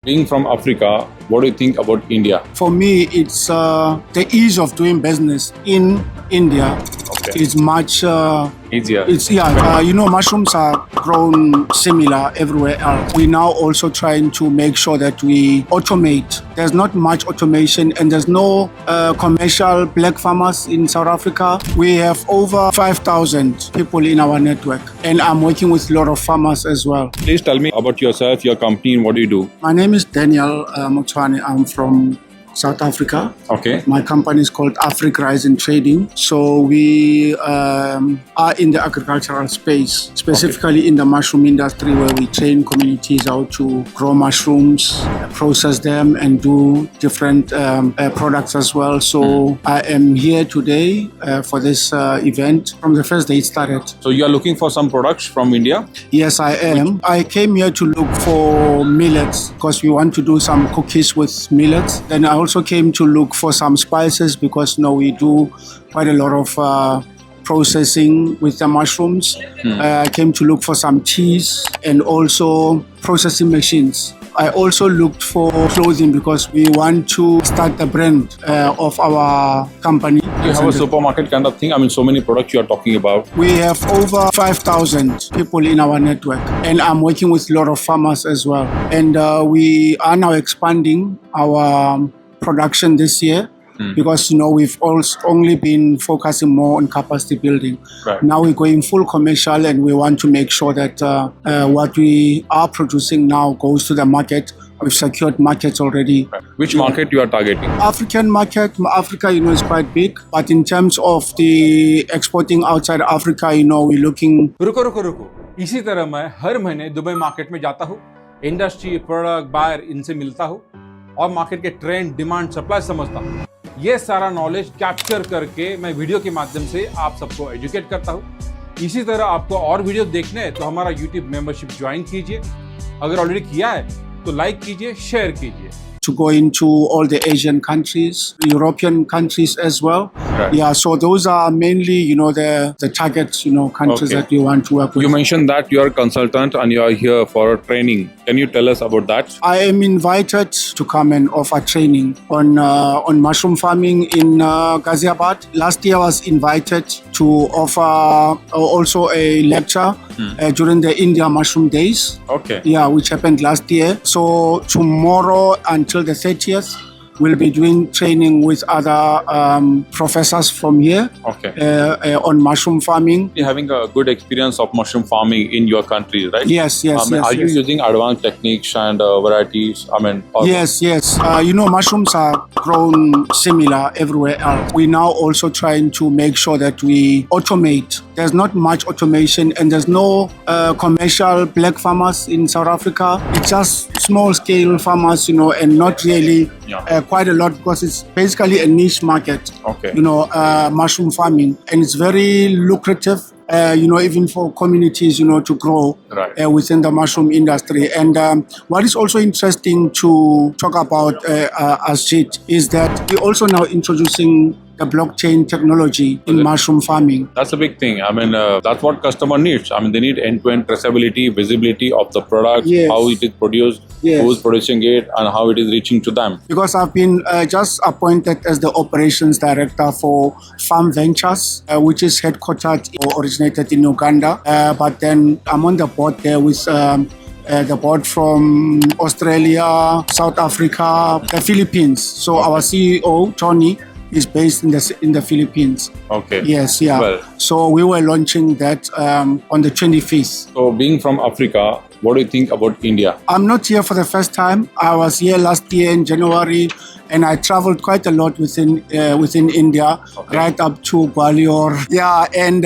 Being from Africa, what do you think about India? For me, it's the ease of doing business in India. Okay. Is much Easier. mushrooms are grown similar everywhere else. We now also trying to make sure that we automate. There's not much automation and there's no commercial black farmers in South Africa. We have over 5,000 people in our network, and I'm working with a lot of farmers as well. Please tell me about yourself, your company, and what do you do? My name is Daniel Motwane. I'm from South Africa. Okay. My company is called Africa Rising Trading. So we are in the agricultural space, specifically in the mushroom industry, where we train communities how to grow mushrooms, process them, and do different products as well. So I am here today for this event from the first day it started. So you are looking for some products from India? Yes, I am. I came here to look for millets because we want to do some cookies with millets. Then I also came to look for some spices because we do quite a lot of processing with the mushrooms. I came to look for some teas and also processing machines. I also looked for clothing because we want to start the brand of our company. You have a supermarket kind of thing? I mean, so many products you are talking about. We have over 5,000 people in our network, and I'm working with a lot of farmers as well. And we are now expanding our production this year. Because we've also only been focusing more on capacity building. Right. Now we're going full commercial, and we want to make sure that what we are producing now goes to the market. We've secured markets already. Right. Which market you are targeting? African market, Africa, is quite big. But in terms of the exporting outside Africa, we're looking. रुको इसी तरह मैं हर महीने Dubai market में जाता हूँ, industry, product, buyer इनसे मिलता हूँ और मार्केट के ट्रेंड, डिमांड, सप्लाई समझता हूँ। ये सारा नॉलेज कैप्चर करके मैं वीडियो के माध्यम से आप सबको एजुकेट करता हूँ। इसी तरह आपको और वीडियो देखने हैं तो हमारा YouTube मेंबरशिप ज्वाइन कीजिए। अगर ऑलरेडी किया है तो लाइक कीजिए, शेयर कीजिए। To go into all the Asian countries, European countries as well. Right. Yeah, so those are mainly, the target, countries that we want to work with. You mentioned that you are a consultant and you are here for training. Can you tell us about that? I am invited to come and offer training on mushroom farming in Ghaziabad. Last year I was invited to offer also a lecture during the India Mushroom Days. Okay. Yeah, which happened last year. So tomorrow until the 30th, we'll be doing training with other professors from here on mushroom farming. You're having a good experience of mushroom farming in your country, right? Yes. Are you using advanced techniques and varieties? Yes. Mushrooms are grown similar everywhere else. We now also trying to make sure that we automate. There's not much automation and there's no commercial black farmers in South Africa. It's just small scale farmers, and not really quite a lot because it's basically a niche market. Okay. Mushroom farming, and it's very lucrative. Even for communities, to grow within the mushroom industry. And what is also interesting to talk about, Asjit, is that we're also now introducing the blockchain technology in mushroom farming. That's a big thing. That's what customer needs. They need end-to-end traceability, visibility of the product, how it is produced, who's producing it, and how it is reaching to them. Because I've been just appointed as the operations director for Farm Ventures, which is headquartered or originated in Uganda. But then I'm on the board there with the board from Australia, South Africa, the Philippines. So our CEO, Tony, is based in the Philippines. Okay. Yes, yeah. Well, so we were launching that on the 25th. So being from Africa, what do you think about India? I'm not here for the first time. I was here last year in January, and I traveled quite a lot within India, right up to Gwalior. Yeah, and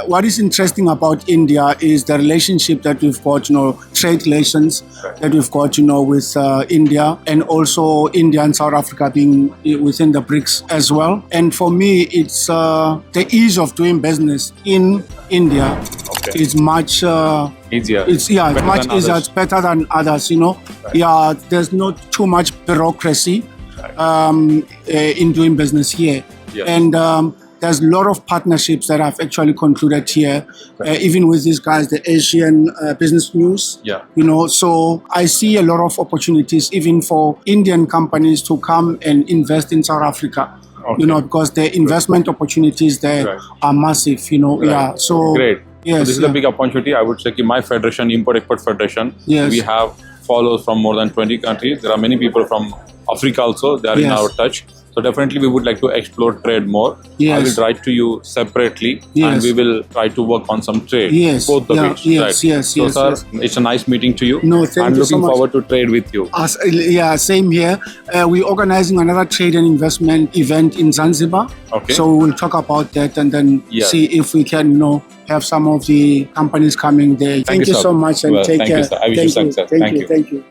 what is interesting about India is the relationship that we've got, trade relations that we've got, with India, and also India and South Africa being within the BRICS as well. And for me, it's the ease of doing business in India. Is much easier. It's much easier. It's better than others. Yeah, there's not too much bureaucracy in doing business here, and there's a lot of partnerships that I've actually concluded here, even with these guys, the Asian Business News. Yeah. You know, so I see a lot of opportunities even for Indian companies to come and invest in South Africa. Okay. You know, because the investment opportunities there are massive. You know, yeah. So great. Yes, so this is a big opportunity. I would say my federation, Import-Export Federation, we have followers from more than 20 countries. There are many people from Africa also. They are in our touch. So definitely we would like to explore trade more. I will write to you separately and we will try to work on some trade. Both the ways. So sir, it's a nice meeting to you. No, thank I'm you so looking much. forward to trade with you. Yeah, same here. We're organizing another trade and investment event in Zanzibar. Okay. So we will talk about that and then see if we can, have some of the companies coming there. Thank you so much and take care. Thank you, sir. I wish you success. Thank you.